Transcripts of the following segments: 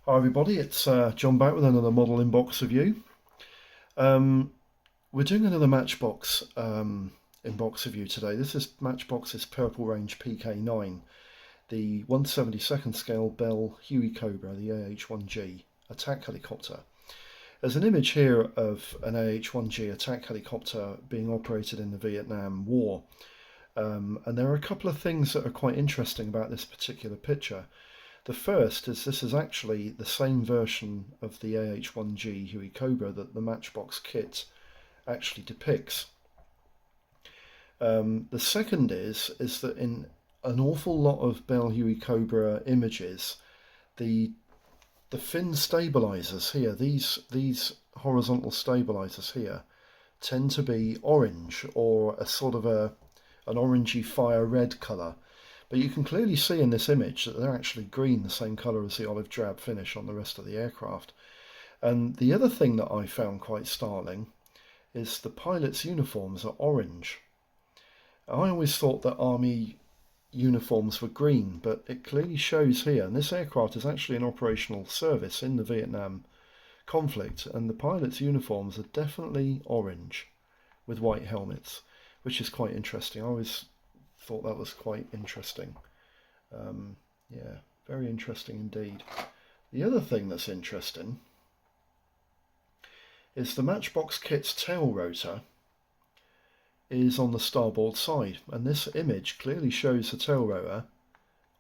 Hi everybody, it's John back with another model inbox review. We're doing another Matchbox inbox review today. This is Matchbox's Purple Range PK9, the 1/72nd scale Bell Huey Cobra, the AH-1G attack helicopter. There's an image here of an AH-1G attack helicopter being operated in the Vietnam War. And there are a couple of things that are quite interesting about this particular picture. The first is this is actually the same version of the AH-1G Huey Cobra that the Matchbox kit actually depicts. The second is that in an awful lot of Bell Huey Cobra images, the fin stabilizers here, these horizontal stabilizers here, tend to be orange or a sort of an orangey fire red colour. But you can clearly see in this image that they're actually green, the same colour as the olive drab finish on the rest of the aircraft. And the other thing that I found quite startling is the pilots' uniforms are orange. I always thought that Army uniforms were green, but it clearly shows here, and this aircraft is actually in operational service in the Vietnam conflict, and the pilots' uniforms are definitely orange with white helmets, which is quite interesting. I always thought that was quite interesting. Yeah, very interesting indeed. The other thing that's interesting is the Matchbox kit's tail rotor is on the starboard side, and this image clearly shows the tail rotor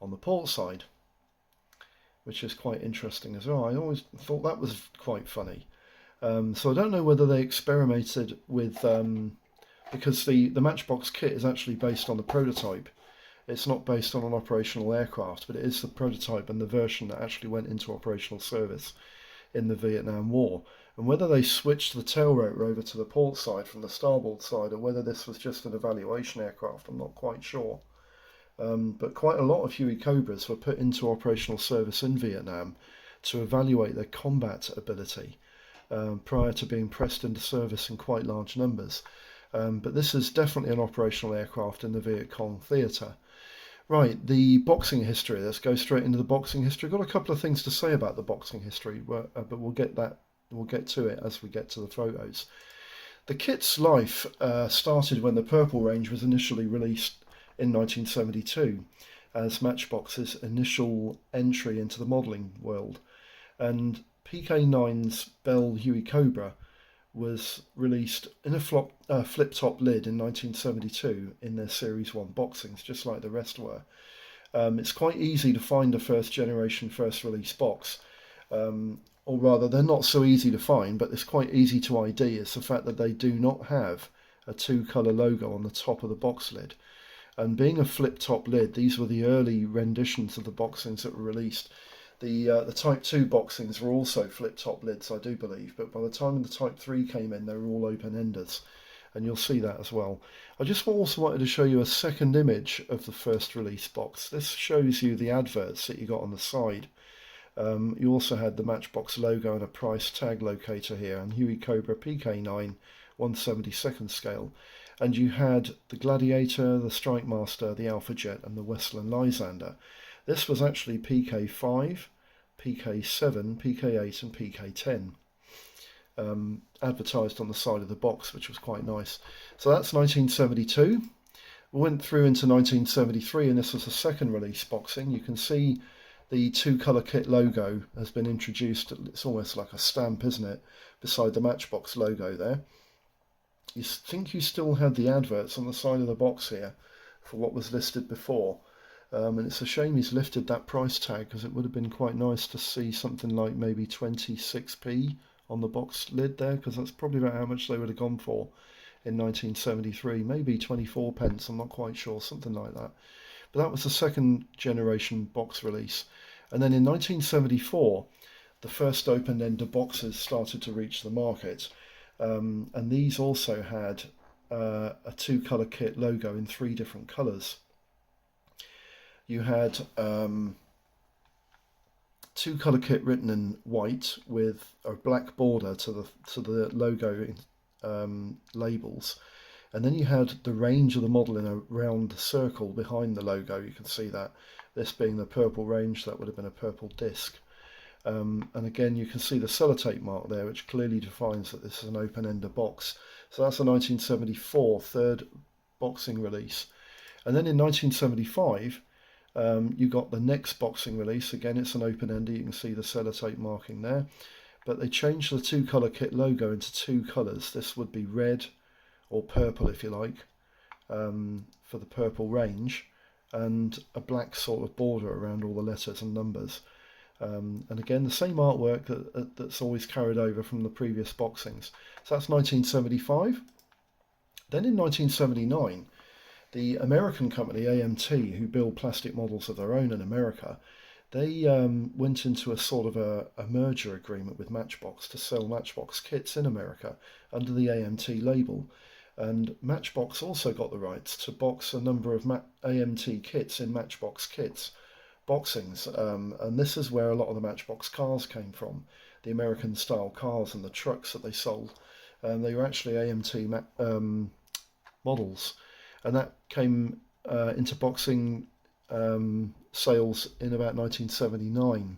on the port side, which is quite interesting as well. I always thought that was quite funny. So I don't know whether they experimented with because the Matchbox kit is actually based on the prototype. It's not based on an operational aircraft, but it is the prototype and the version that actually went into operational service in the Vietnam War. And whether they switched the tail rotor over to the port side from the starboard side, or whether this was just an evaluation aircraft, I'm not quite sure. But quite a lot of Huey Cobras were put into operational service in Vietnam to evaluate their combat ability prior to being pressed into service in quite large numbers. But this is definitely an operational aircraft in the Viet Cong theatre. Right, the boxing history. Let's go straight into the boxing history. Got a couple of things to say about the boxing history, but we'll get to it as we get to the photos. The kit's life started when the Purple Range was initially released in 1972 as Matchbox's initial entry into the modelling world, and PK9's Bell Huey Cobra was released in a flip-top lid in 1972 in their Series 1 boxings, just like the rest were. It's quite easy to find a first-generation, first-release box, or rather, they're not so easy to find, but it's quite easy to ID. It's the fact that they do not have a two-colour logo on the top of the box lid. And being a flip-top lid, these were the early renditions of the boxings that were released. The Type 2 boxings were also flip-top lids, I do believe, but by the time the Type 3 came in, they were all open-enders, and you'll see that as well. I just also wanted to show you a second image of the first release box. This shows you the adverts that you got on the side. You also had the Matchbox logo and a price tag locator here, and Huey Cobra PK9 1/72nd scale. And you had the Gladiator, the Strike Master, the Alpha Jet, and the Westland Lysander. This was actually PK5, PK7, PK8 and PK10 advertised on the side of the box, which was quite nice. So that's 1972. We went through into 1973, and this was the second release boxing. You can see the two-colour kit logo has been introduced. It's almost like a stamp, isn't it, beside the Matchbox logo there. You think you still had the adverts on the side of the box here for what was listed before. And it's a shame he's lifted that price tag, because it would have been quite nice to see something like maybe 26p on the box lid there, because that's probably about how much they would have gone for in 1973. Maybe 24 pence, I'm not quite sure, something like that. But that was the second generation box release. And then in 1974, the first open-ended boxes started to reach the market. And these also had a two-colour kit logo in 3 different colours. You had two-colour kit written in white with a black border to the logo labels, and then you had the range of the model in a round circle behind the logo. You can see that, this being the purple range, that would have been a purple disc. And again, you can see the sellotape mark there, which clearly defines that this is an open-ender box. So that's a 1974 third boxing release. And then in 1975, you got the next boxing release. Again, it's an open-ender. You can see the sellotape marking there. But they changed the two-colour kit logo into two colours. This would be red or purple, if you like, for the purple range, and a black sort of border around all the letters and numbers. And again, the same artwork that's always carried over from the previous boxings. So that's 1975. Then in 1979, the American company AMT, who build plastic models of their own in America, they went into a sort of a merger agreement with Matchbox to sell Matchbox kits in America under the AMT label. And Matchbox also got the rights to box a number of AMT kits in Matchbox kits, boxings. And this is where a lot of the Matchbox cars came from, the American style cars and the trucks that they sold. They were actually AMT models. And that came into boxing sales in about 1979.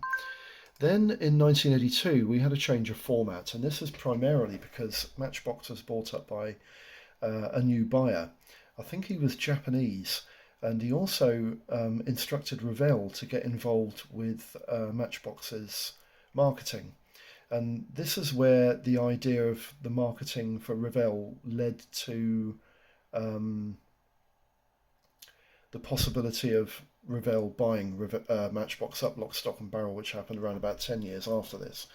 Then in 1982 we had a change of format, and this is primarily because Matchbox was bought up by a new buyer. I think he was Japanese, and he also instructed Revell to get involved with Matchbox's marketing. And this is where the idea of the marketing for Revell led to the possibility of Revell buying Matchbox up lock, stock and barrel, which happened around about 10 years after this.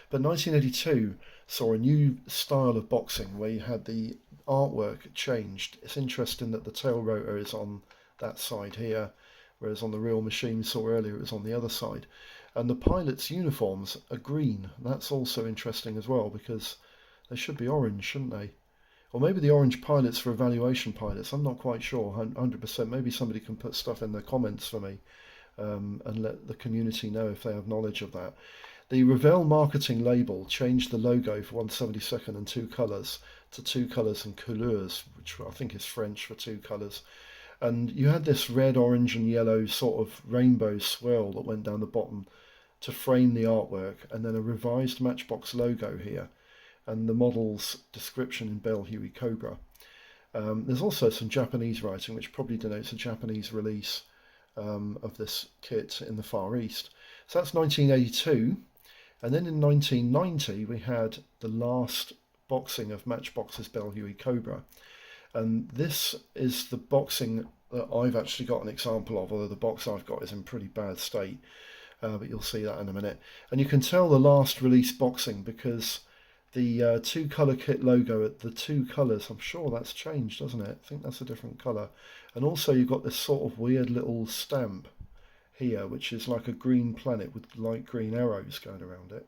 But 1982 saw a new style of boxing where you had the artwork changed. It's interesting that the tail rotor is on that side here, whereas on the real machine we saw earlier it was on the other side. And the pilots' uniforms are green. That's also interesting as well, because they should be orange, shouldn't they? Or maybe the orange pilots for evaluation pilots. I'm not quite sure, 100%. Maybe somebody can put stuff in the comments for me and let the community know if they have knowledge of that. The Revell marketing label changed the logo for 1/72 and two colours to two colours and couleurs, which I think is French for two colours. And you had this red, orange and yellow sort of rainbow swirl that went down the bottom to frame the artwork, and then a revised Matchbox logo here, and the model's description in Bell Huey Cobra. There's also some Japanese writing, which probably denotes a Japanese release of this kit in the Far East. So that's 1982. And then in 1990, we had the last boxing of Matchbox's Bell Huey Cobra. And this is the boxing that I've actually got an example of, although the box I've got is in pretty bad state. But you'll see that in a minute. And you can tell the last release boxing because the two-colour kit logo at the two colours, I'm sure that's changed, doesn't it? I think that's a different colour. And also you've got this sort of weird little stamp here, which is like a green planet with light green arrows going around it.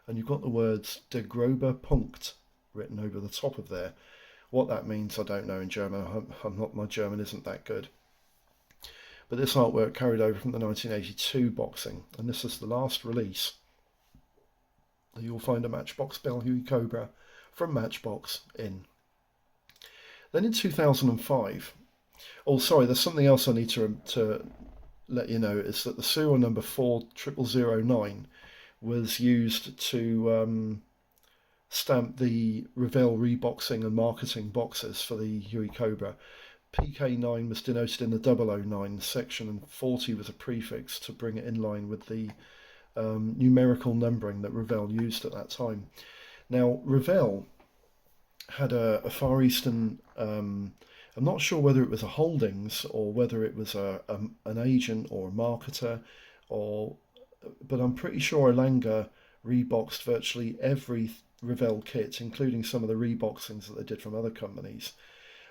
And you've got the words De Grober Punkt written over the top of there. What that means, I don't know in German. My German isn't that good. But this artwork carried over from the 1982 boxing, and this is the last release. You'll find a Matchbox Bell Huey Cobra from Matchbox in. Then in 2005, oh sorry, there's something else I need to let you know, is that the serial number 40009 was used to stamp the Revell reboxing and marketing boxes for the Huey Cobra. PK9 was denoted in the 009 section, and 40 was a prefix to bring it in line with the numerical numbering that Revell used at that time. Now, Revell had a Far Eastern, I'm not sure whether it was a holdings or whether it was an agent or a marketer, but I'm pretty sure Alanga reboxed virtually every Revell kit, including some of the reboxings that they did from other companies,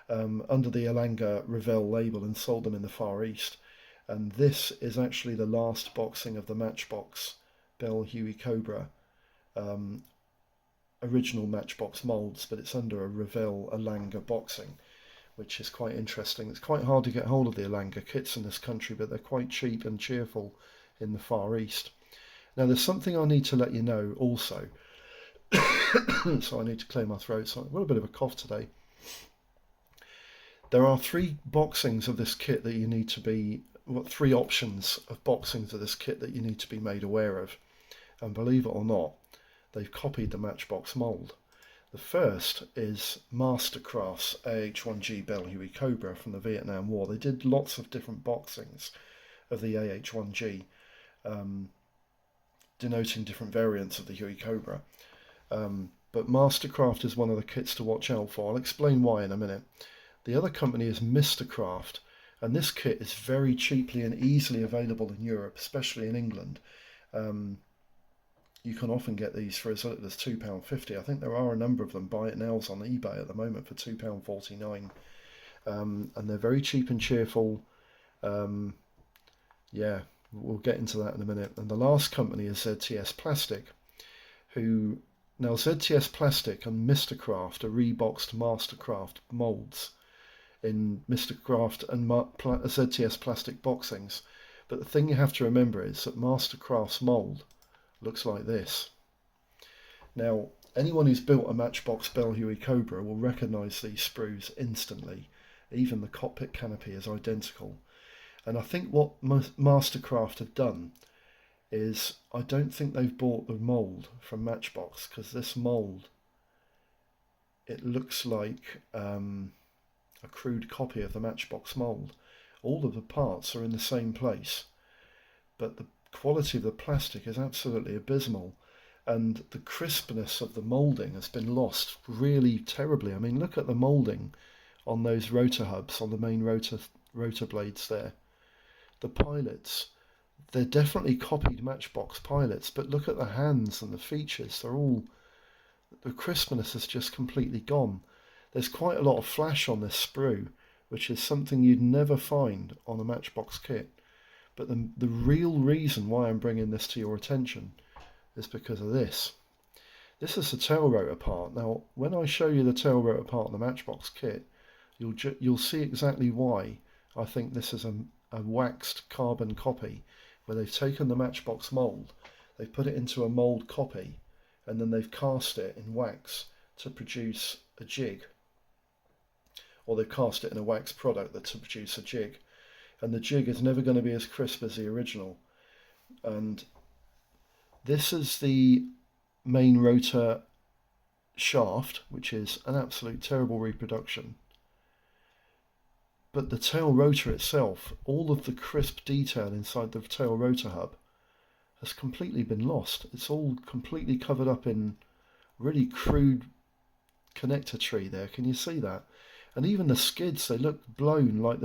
under the Alanga Revell label, and sold them in the Far East. And this is actually the last boxing of the Matchbox Bell Huey Cobra original Matchbox molds, but it's under a Revell Alanga boxing, which is quite interesting. It's quite hard to get hold of the Alanga kits in this country, but they're quite cheap and cheerful in the Far East. Now there's something I need to let you know also. So I need to clear my throat, so I've got a bit of a cough today. There are 3 boxings of this kit that you need to be three options of boxing to this kit that you need to be made aware of. And believe it or not, they've copied the Matchbox mould. The first is Mastercraft's AH-1G Bell Huey Cobra from the Vietnam War. They did lots of different boxings of the AH-1G, denoting different variants of the Huey Cobra. But Mastercraft is one of the kits to watch out for. I'll explain why in a minute. The other company is Mr. Craft, and this kit is very cheaply and easily available in Europe, especially in England. You can often get these for as little as £2.50. I think there are a number of them. Buy it nows on eBay at the moment for £2.49. And they're very cheap and cheerful. Yeah, we'll get into that in a minute. And the last company is ZTS Plastic, who... Now ZTS Plastic and Mr. Craft are reboxed Mastercraft moulds in Mr. Craft and ZTS Plastic boxings. But the thing you have to remember is that Mastercraft's mould looks like this. Now, anyone who's built a Matchbox Bell Huey Cobra will recognise these sprues instantly. Even the Cockpit Canopy is identical. And I think what Mastercraft have done is, I don't think they've bought the mould from Matchbox, because this mould, it looks like a crude copy of the Matchbox mould. All of the parts are in the same place, but the quality of the plastic is absolutely abysmal, and the crispness of the moulding has been lost really terribly. I mean, look at the moulding on those rotor hubs, on the main rotor blades there. The pilots, they're definitely copied Matchbox pilots, but look at the hands and the features. They're all, the crispness is just completely gone. There's quite a lot of flash on this sprue, which is something you'd never find on a Matchbox kit. But the real reason why I'm bringing this to your attention is because of this. This is the tail rotor part. Now, when I show you the tail rotor part of the Matchbox kit, you'll see exactly why I think this is a waxed carbon copy, where they've taken the Matchbox mould, they've put it into a mould copy, and then they've cast it in wax to produce a jig. Or they've cast it in a wax product to produce a jig. And the jig is never going to be as crisp as the original. And this is the main rotor shaft, which is an absolute terrible reproduction. But the tail rotor itself, all of the crisp detail inside the tail rotor hub has completely been lost. It's all completely covered up in really crude connector tree there. Can you see that? And even the skids, they look blown like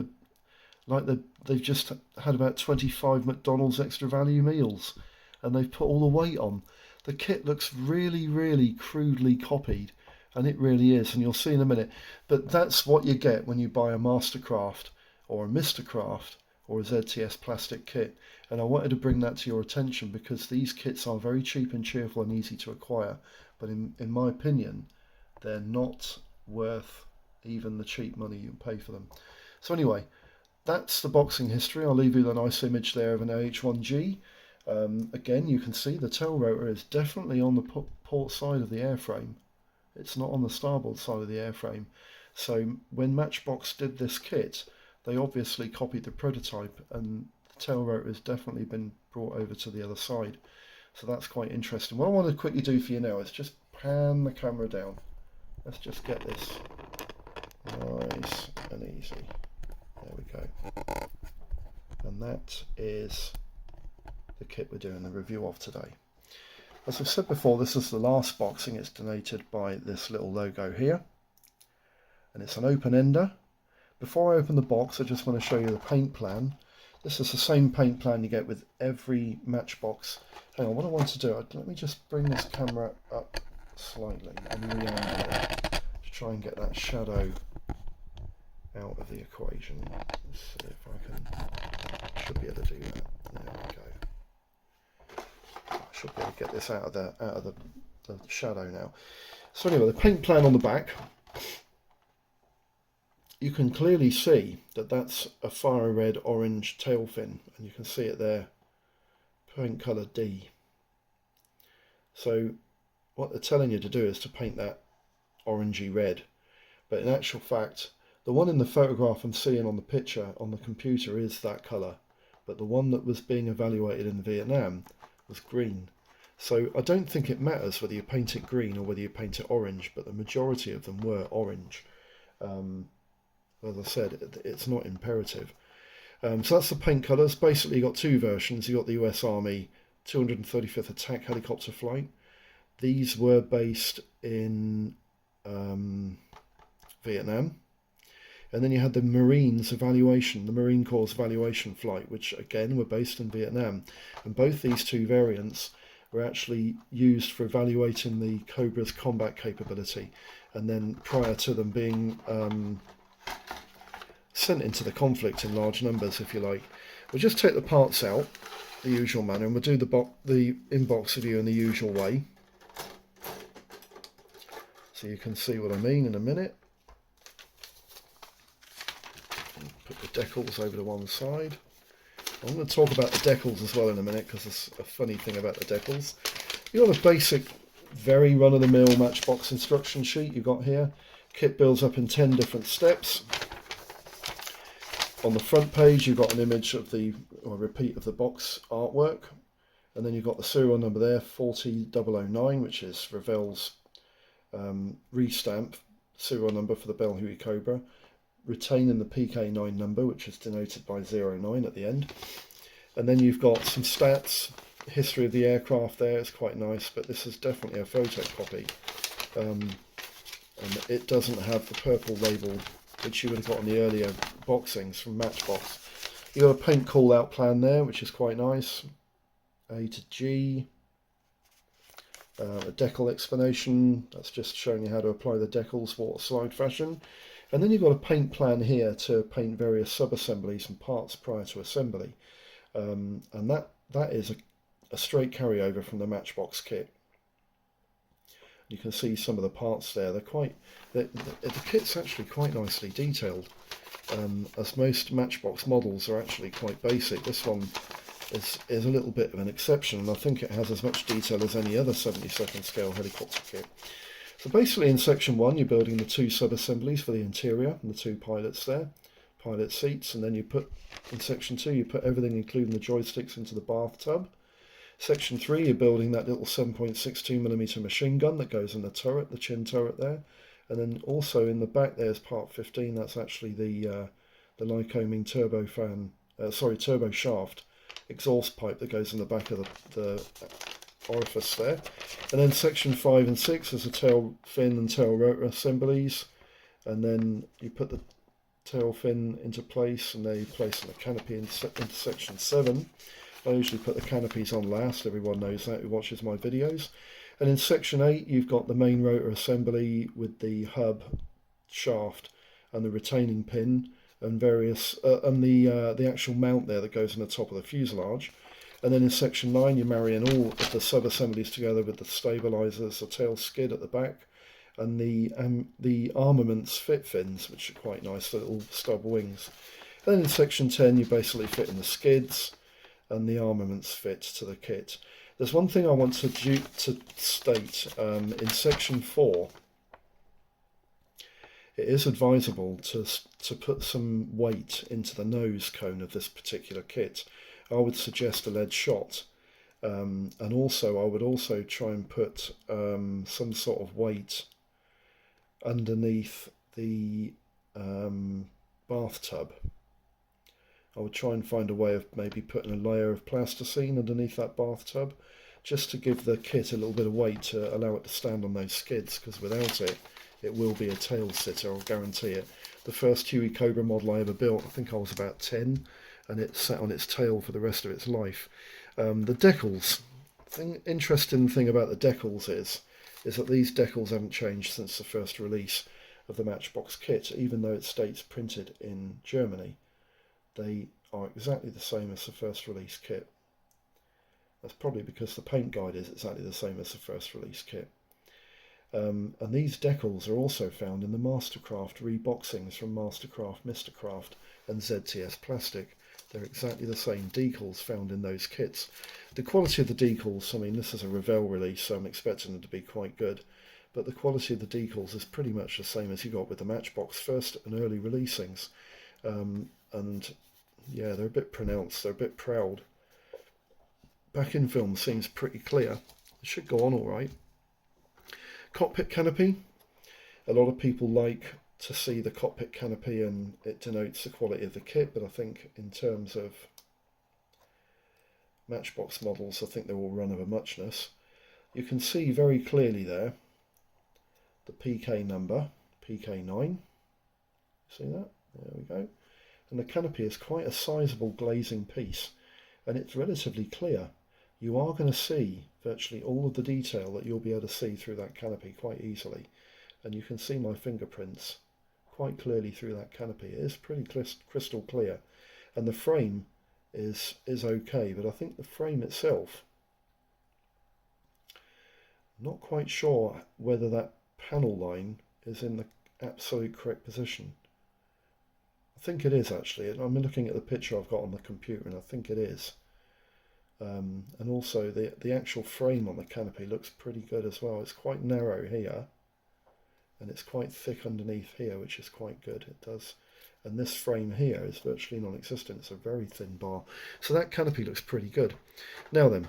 they've just had about 25 McDonald's extra value meals and they've put all the weight on. The kit looks really, really crudely copied, and it really is, and you'll see in a minute. But that's what you get when you buy a Mastercraft or a Mr. Craft or a ZTS Plastic kit. And I wanted to bring that to your attention because these kits are very cheap and cheerful and easy to acquire. But in my opinion, they're not worth even the cheap money you pay for them. So anyway, that's the boxing history. I'll leave you with a nice image there of an AH-1G. Again, you can see the tail rotor is definitely on the port side of the airframe. It's not on the starboard side of the airframe. So when Matchbox did this kit, they obviously copied the prototype, and the tail rotor has definitely been brought over to the other side. So that's quite interesting. What I want to quickly do for you now is just pan the camera down. Let's just get this nice and easy. There we go. And that is the kit we're doing the review of today. As I said before, this is the last boxing. It's donated by this little logo here. And it's an open-ender. Before I open the box, I just want to show you the paint plan. This is the same paint plan you get with every Matchbox. Hang on, what I want to do, let me just bring this camera up slightly and re-angle it to try and get that shadow out of the equation. Let's see if I can, should be able to do that. There we go. I should be able to get this out of the shadow now. So anyway, the paint plan on the back, you can clearly see that that's a fire red orange tail fin, and you can see it there, paint colour D. So what they're telling you to do is to paint that orangey red, but in actual fact the one in the photograph I'm seeing on the picture on the computer is that colour. but the one that was being evaluated in Vietnam was green. So I don't think it matters whether you paint it green or whether you paint it orange, but the majority of them were orange. As I said, it's not imperative. So that's the paint colours. Basically, you've got two versions. You've got the US Army 235th Attack Helicopter Flight. These were based in Vietnam. And then you had the Marines evaluation, the Marine Corps evaluation flight, which again were based in Vietnam. And both these two variants were actually used for evaluating the Cobra's combat capability. And then prior to them being sent into the conflict in large numbers, if you like. We'll just take the parts out the usual manner, and we'll do the inbox review in the usual way. So you can see what I mean in a minute. Put the decals over to one side. I'm going to talk about the decals as well in a minute, because there's a funny thing about the decals. You've got a basic, very run-of-the-mill Matchbox instruction sheet you've got here. Kit builds up in 10 different steps. On the front page you've got an image of the, or a repeat of the box artwork, and then you've got the serial number there, 40009, which is Revell's restamp serial number for the Bell Huey Cobra, retaining the PK9 number, which is denoted by 09 at the end. And then you've got some stats, history of the aircraft there. It's quite nice, but this is definitely a photocopy. And it doesn't have the purple label which you would have got on the earlier boxings from Matchbox. You've got a paint call out plan there, which is quite nice. A to G. A decal explanation, that's just showing you how to apply the decals water slide fashion. And then you've got a paint plan here to paint various sub-assemblies and parts prior to assembly. And that is a straight carryover from the Matchbox kit. You can see some of the parts there. The kit's actually quite nicely detailed, as most Matchbox models are actually quite basic. This one is a little bit of an exception, and I think it has as much detail as any other 72nd scale helicopter kit. So basically in section 1 you're building the two sub-assemblies for the interior and the two pilots there, pilot seats, and then you put, in section 2 you put everything including the joysticks into the bathtub. Section 3 you're building that little 7.62mm machine gun that goes in the turret, the chin turret there, and then also in the back there's part 15, that's actually the Lycoming turbo shaft exhaust pipe that goes in the back of the orifice there. And then section 5 and 6 is the tail fin and tail rotor assemblies, and then you put the tail fin into place and they place on the canopy into section 7. I usually put the canopies on last, everyone knows that who watches my videos. And in section 8 you've got the main rotor assembly with the hub, shaft and the retaining pin and various and the actual mount there that goes on the top of the fuselage. And then in section 9 you're marrying all of the sub-assemblies together with the stabilisers, the tail skid at the back, and the armaments fit fins, which are quite nice, the little stub wings. And then in section 10 you're basically fitting the skids and the armaments fit to the kit. There's one thing I want to state. In section 4 it is advisable to put some weight into the nose cone of this particular kit. I would suggest a lead shot, and also I would also try and put some sort of weight underneath the bathtub. I would try and find a way of maybe putting a layer of plasticine underneath that bathtub, just to give the kit a little bit of weight to allow it to stand on those skids, because without it, it will be a tail sitter, I'll guarantee it. The first Huey Cobra model I ever built, I think I was about 10, and it sat on its tail for the rest of its life. The decals, interesting thing about the decals is that these decals haven't changed since the first release of the Matchbox kit, even though it states printed in Germany. They are exactly the same as the first release kit. That's probably because the paint guide is exactly the same as the first release kit. And these decals are also found in the Mastercraft reboxings from Mastercraft, Mr.Craft and ZTS Plastic. They're exactly the same decals found in those kits. The quality of the decals, I mean, this is a Revell release, so I'm expecting them to be quite good, but the quality of the decals is pretty much the same as you got with the Matchbox first and early releasings. And Yeah, they're a bit pronounced, they're a bit proud. Back in film seems pretty clear. It should go on all right. Cockpit canopy. A lot of people like to see the cockpit canopy and it denotes the quality of the kit, but I think in terms of Matchbox models, I think they're all run of a muchness. You can see very clearly there the PK number, PK9. See that? There we go. And the canopy is quite a sizable glazing piece, and it's relatively clear. You are going to see virtually all of the detail that you'll be able to see through that canopy quite easily. And you can see my fingerprints quite clearly through that canopy. It is pretty crystal clear. And the frame is okay, but I think the frame itself, I'm not quite sure whether that panel line is in the absolute correct position. I think it is actually. I'm looking at the picture I've got on the computer and I think it is. And also the actual frame on the canopy looks pretty good as well. It's quite narrow here and it's quite thick underneath here, which is quite good. It does. And this frame here is virtually non-existent. It's a very thin bar. So that canopy looks pretty good. Now then,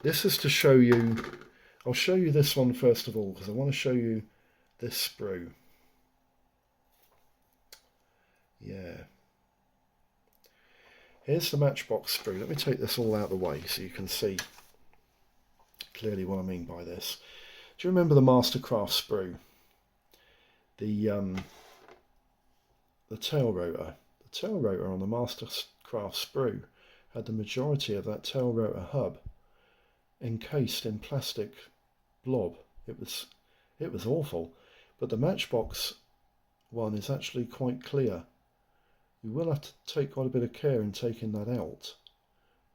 this is to show you, I'll show you this one first of all because I want to show you this sprue. Yeah. Here's the Matchbox sprue. Let me take this all out of the way so you can see clearly what I mean by this. Do you remember the Mastercraft sprue? The tail rotor. The tail rotor on the Mastercraft sprue had the majority of that tail rotor hub encased in plastic blob. It was awful. But the Matchbox one is actually quite clear. You will have to take quite a bit of care in taking that out,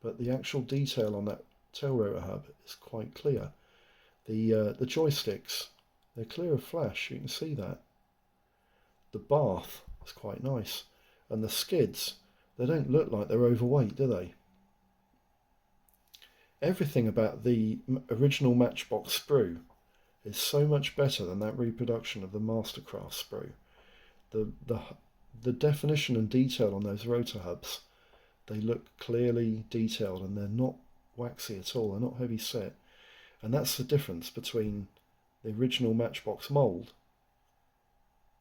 but the actual detail on that tail rotor hub is quite clear. The joysticks, they're clear of flash, you can see that. The bath is quite nice, and the skids, they don't look like they're overweight, do they? Everything about the original Matchbox sprue is so much better than that reproduction of the Mastercraft sprue. The definition and detail on those rotor hubs, they look clearly detailed and they're not waxy at all, they're not heavy set. And that's the difference between the original Matchbox mould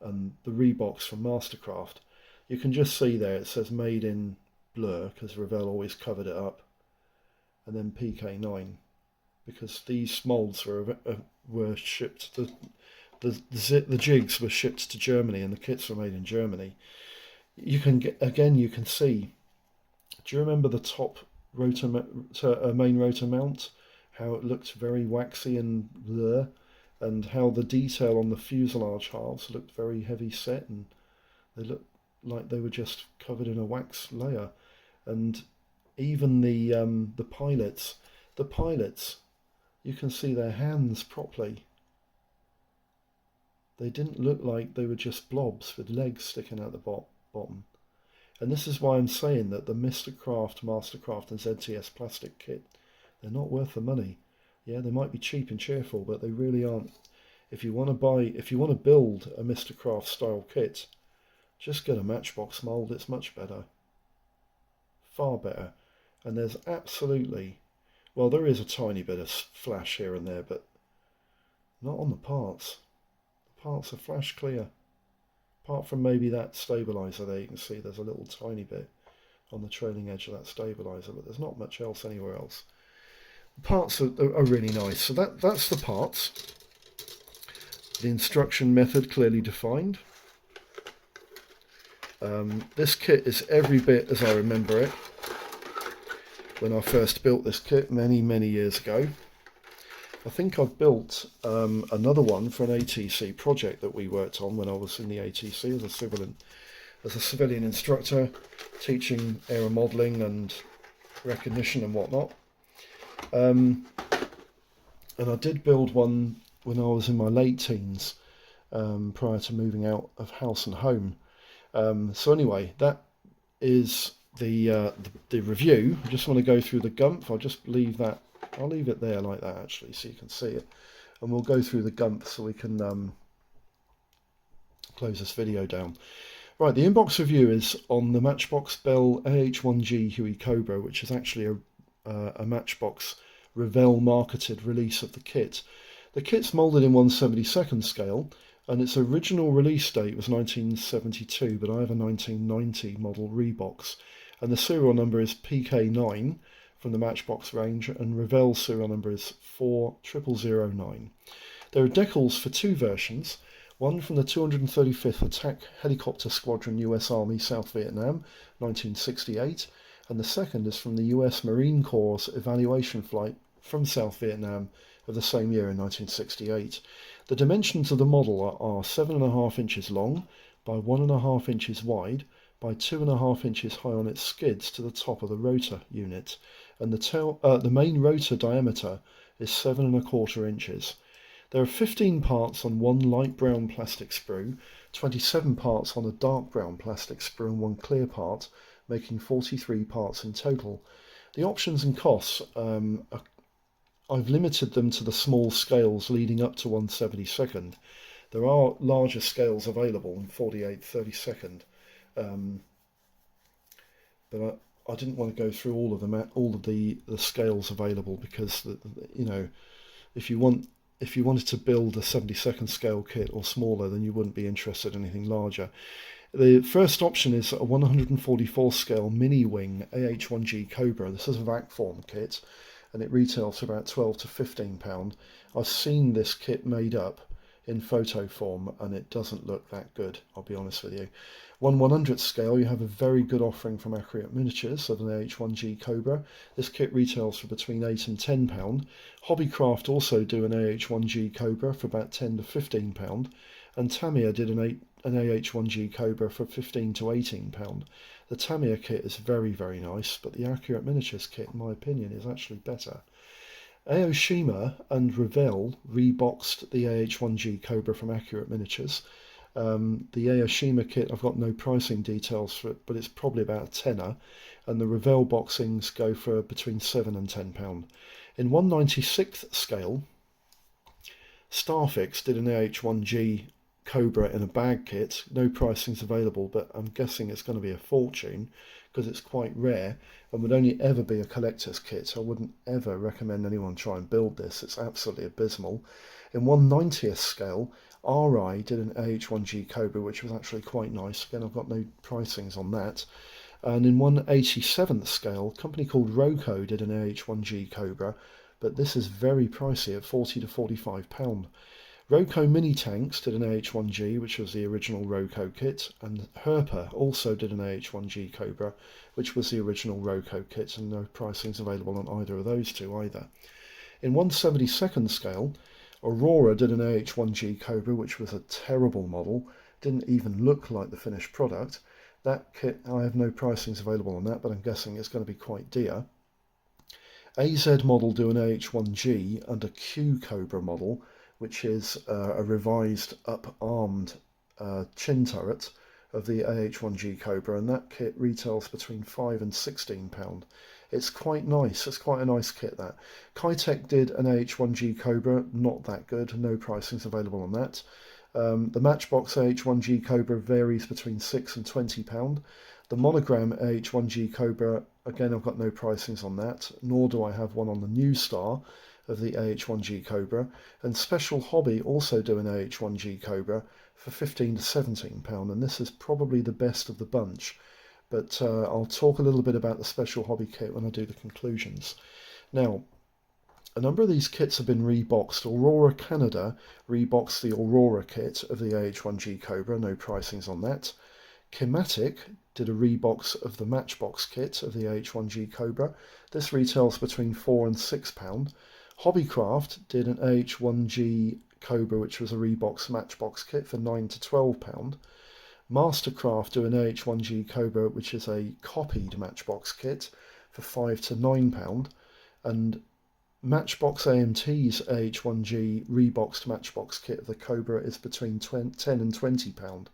and the Rebox from Mastercraft. You can just see there it says made in blur because Revell always covered it up, and then PK9 because these moulds were shipped to the jigs were shipped to Germany and the kits were made in Germany. You can you can see. Do you remember the top rotor main rotor mount? How it looked very waxy and blur, and how the detail on the fuselage halves looked very heavy set, and they looked like they were just covered in a wax layer. And even the pilots, you can see their hands properly. They didn't look like they were just blobs with legs sticking out the bottom. And this is why I'm saying that the Mastercraft, and ZTS plastic kit, they're not worth the money. Yeah, they might be cheap and cheerful, but they really aren't. If you want to build a Mastercraft style kit, just get a Matchbox mould. It's much better, far better. And there's absolutely, well, there is a tiny bit of flash here and there, but not on the parts. The parts are flash clear. Apart from maybe that stabilizer there, you can see there's a little tiny bit on the trailing edge of that stabilizer, but there's not much else anywhere else. The parts are really nice. So that's the parts. The instruction method clearly defined. This kit is every bit as I remember it when I first built this kit many years ago. I think I've built another one for an ATC project that we worked on when I was in the ATC as a civilian instructor, teaching aero modelling and recognition and whatnot. And I did build one when I was in my late teens, prior to moving out of house and home. So anyway, that is the review. I just want to go through the Gumph. I'll just leave that. I'll leave it there like that actually, so you can see it, and we'll go through the Gumph so we can close this video down. Right, the inbox review is on the Matchbox Bell AH1G Huey Cobra, which is actually a Matchbox Revell marketed release of the kit. The kit's moulded in 1/72nd scale, and its original release date was 1972, but I have a 1990 model Rebox, and the serial number is PK9 from the Matchbox range, and Revell's serial number is 40009. There are decals for two versions, one from the 235th Attack Helicopter Squadron US Army South Vietnam, 1968, and the second is from the US Marine Corps evaluation flight from South Vietnam of the same year in 1968. The dimensions of the model are 7.5 inches long by 1.5 inches wide by 2.5 inches high on its skids to the top of the rotor unit, and the main rotor diameter is 7.25 inches. There are 15 parts on one light brown plastic sprue, 27 parts on a dark brown plastic sprue, and one clear part, making 43 parts in total. The options and costs, I've limited them to the small scales leading up to 1/72nd. There are larger scales available in 48, 32nd, but I didn't want to go through all of the scales available, because if you wanted to build a 72nd scale kit or smaller, then you wouldn't be interested in anything larger. The first option is a 144 scale mini wing AH1G Cobra. This is a vac form kit, and it retails for about £12 to £15. I've seen this kit made up in photo form, and it doesn't look that good, I'll be honest with you. 1/100th scale, you have a very good offering from Accurate Miniatures of an AH1G Cobra. This kit retails for between £8 and £10. Hobbycraft also do an AH1G Cobra for about £10 to £15, and Tamiya did an AH1G Cobra for £15 to £18. The Tamiya kit is very, very nice, but the Accurate Miniatures kit, in my opinion, is actually better. Aoshima and Revell reboxed the AH1G Cobra from Accurate Miniatures. The Aoshima kit, I've got no pricing details for it, but it's probably about a tenner, and the Revell boxings go for between £7 and £10. In 1/96th scale, Starfix did an AH1G Cobra in a bag kit. No pricing's available, but I'm guessing it's going to be a fortune because it's quite rare and would only ever be a collector's kit. I wouldn't ever recommend anyone try and build this. It's absolutely abysmal. In 1/90th scale, RI did an AH1G Cobra, which was actually quite nice. Again, I've got no pricings on that. And in 1/87th scale, a company called Rotor did an AH1G Cobra, but this is very pricey at £40 to £45. Roco Mini Tanks did an AH1G, which was the original Roco kit, and Herpa also did an AH1G Cobra, which was the original Roco kit, and no pricings available on either of those two either. In 1/72nd scale, Aurora did an AH1G Cobra, which was a terrible model, didn't even look like the finished product. That kit, I have no pricings available on that, but I'm guessing it's going to be quite dear. AZ model do an AH1G and a Q Cobra model, which is a revised up-armed chin turret of the AH1G Cobra, and that kit retails between £5 and £16. It's quite nice. It's quite a nice kit, that. Kitech did an AH1G Cobra, not that good, no pricings available on that. The Matchbox AH1G Cobra varies between £6 and £20. The Monogram AH1G Cobra, again, I've got no pricings on that, nor do I have one on the New Star of the AH1G Cobra, and Special Hobby also do an AH1G Cobra for £15 to £17, and this is probably the best of the bunch, but I'll talk a little bit about the Special Hobby kit when I do the conclusions. Now, a number of these kits have been reboxed. Aurora Canada reboxed the Aurora kit of the AH1G Cobra, no pricings on that. Chematic did a rebox of the Matchbox kit of the AH1G Cobra. This retails between £4 and £6. Hobbycraft did an AH1G Cobra, which was a rebox Matchbox kit, for £9 to £12. Mastercraft do an AH1G Cobra, which is a copied Matchbox kit, for £5 to £9. And Matchbox AMT's AH1G reboxed Matchbox kit of the Cobra is between £10 and £20.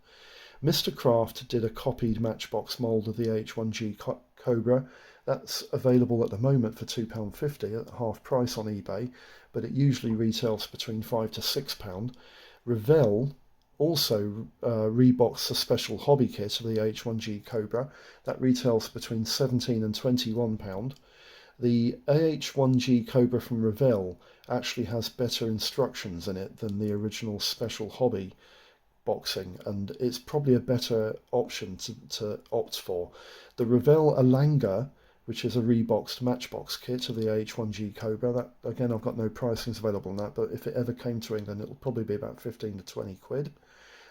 Mr. Craft did a copied Matchbox mould of the AH1G Cobra. That's available at the moment for £2.50 at half price on eBay, but it usually retails between £5 to £6. Revell Also, Reebok's the special hobby kit of the AH1G Cobra. That retails between £17 and £21. The AH1G Cobra from Revell actually has better instructions in it than the original special hobby boxing, and it's probably a better option to opt for. The Revell Alanga, which is a reboxed Matchbox kit of the AH1G Cobra, that again I've got no pricings available on that, but if it ever came to England it'll probably be about 15 to 20 quid.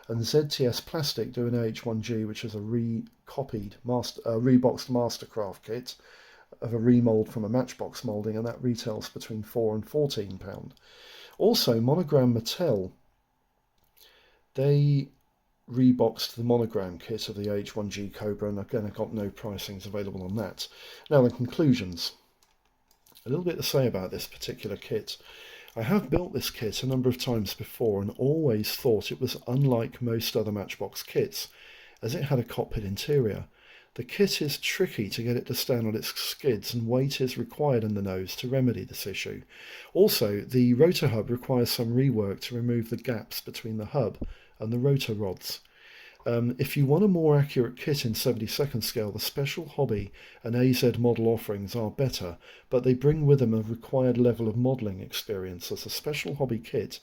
And ZTS Plastic do an AH1G, which is a reboxed Mastercraft kit of a remold from a Matchbox moulding, and that retails between £4 and £14. Also, Monogram Mattel, they reboxed the Monogram kit of the AH1G Cobra, and again I've got no pricings available on that. Now the conclusions. A little bit to say about this particular kit. I have built this kit a number of times before and always thought it was unlike most other Matchbox kits, as it had a cockpit interior. The kit is tricky to get it to stand on its skids, and weight is required in the nose to remedy this issue. Also, the rotor hub requires some rework to remove the gaps between the hub and the rotor rods. If you want a more accurate kit in 72nd scale, the special hobby and AZ model offerings are better, but they bring with them a required level of modelling experience, as the special hobby kit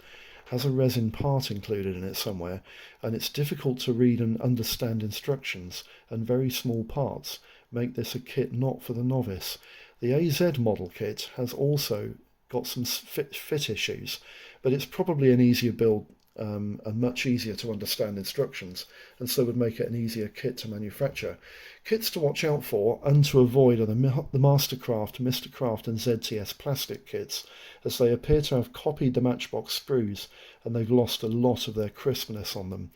has a resin part included in it somewhere, and it's difficult to read and understand instructions, and very small parts make this a kit not for the novice. The AZ model kit has also got some fit issues, but it's probably an easier build and much easier to understand instructions, and so would make it an easier kit to manufacture. Kits to watch out for and to avoid are the Mastercraft, Mr. Craft and ZTS Plastic kits, as they appear to have copied the Matchbox sprues and they've lost a lot of their crispness on them.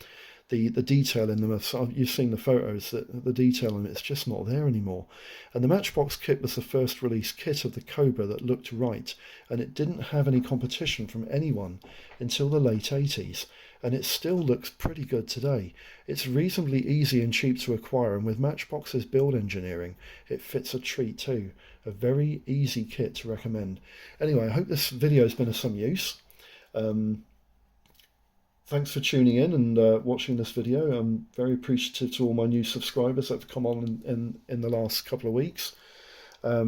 The detail in them, you've seen the photos, that the detail in it's just not there anymore. And the Matchbox kit was the first release kit of the Cobra that looked right, and it didn't have any competition from anyone until the late 80s, and it still looks pretty good today. It's reasonably easy and cheap to acquire, and with Matchbox's build engineering, it fits a treat too. A very easy kit to recommend. Anyway, I hope this video has been of some use. Thanks for tuning in and watching this video. I'm very appreciative to all my new subscribers that have come on in the last couple of weeks. I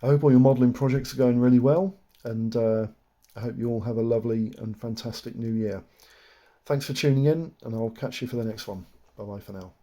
hope all your modelling projects are going really well, and I hope you all have a lovely and fantastic new year. Thanks for tuning in, and I'll catch you for the next one. Bye bye for now.